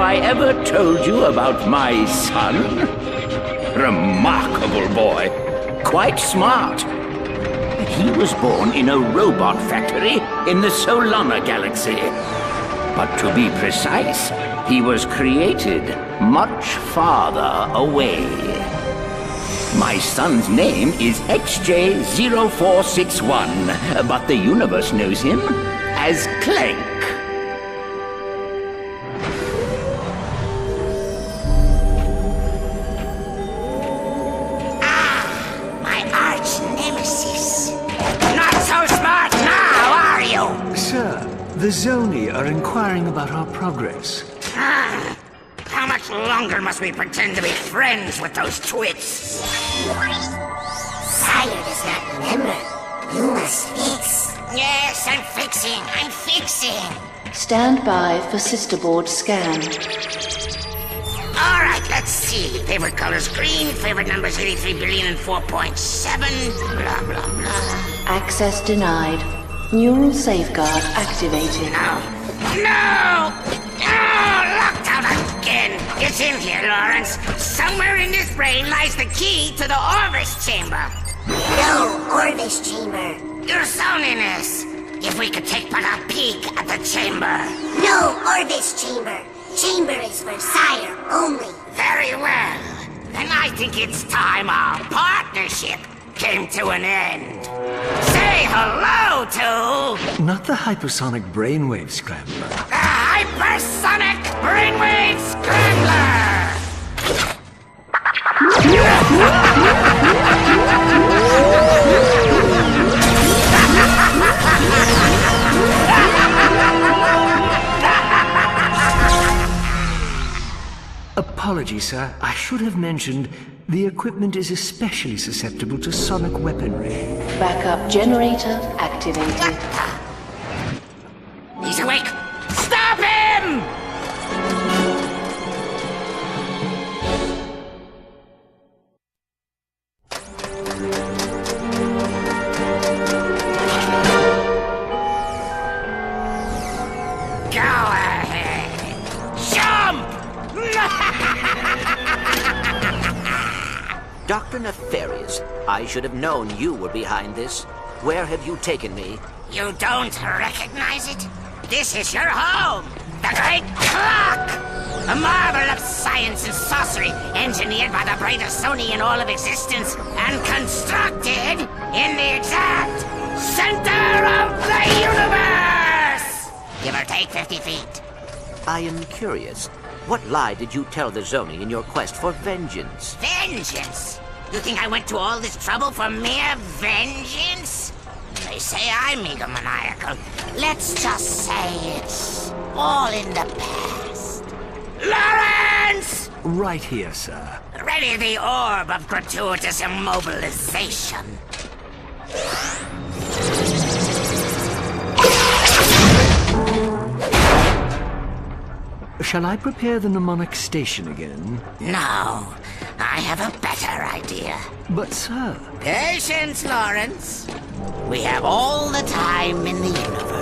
I ever told you about my son? Remarkable boy. Quite smart. He was born in a robot factory in the Solana galaxy. But to be precise, he was created much farther away. My son's name is XJ0461, but the universe knows him as Clank. My arch nemesis. Not so smart now, are you? Sir, the Zoni are inquiring about our progress. How much longer must we pretend to be friends with those twits? Sire does not remember. You must fix. Yes, I'm fixing. Stand by for sisterboard scan. All right, let's see. Favorite color's green, favorite number's 83 billion and 4.7, blah, blah, blah. Access denied. Neural safeguard activated. No! Locked out again! It's in here, Lawrence. Somewhere in this brain lies the key to the Orvis chamber. No Orvis chamber. Your Zoniness. If we could take but a peek at the chamber. No Orvis chamber. Chamber is for Sire only. Very well. Then I think it's time our partnership came to an end. Say hello to... Not the hypersonic brainwave scrambler. The Hypersonic Brainwave Scrambler! Apologies, sir. I should have mentioned the equipment is especially susceptible to sonic weaponry. Backup generator activated. He's awake! Stop him! Go ahead! Jump! Dr. Nefarious, I should have known you were behind this. Where have you taken me? You don't recognize it? This is your home! The Great Clock! A marvel of science and sorcery, engineered by the brightest Sony in all of existence, and constructed in the exact center of the universe! Give or take 50 feet. I am curious. What lie did you tell the Zoni in your quest for vengeance? Vengeance? You think I went to all this trouble for mere vengeance? They say I'm egomaniacal. Let's just say it's all in the past. Lawrence! Right here, sir. Ready the orb of gratuitous immobilization. Shall I prepare the mnemonic station again? No, I have a better idea. But, sir... Patience, Lawrence. We have all the time in the universe.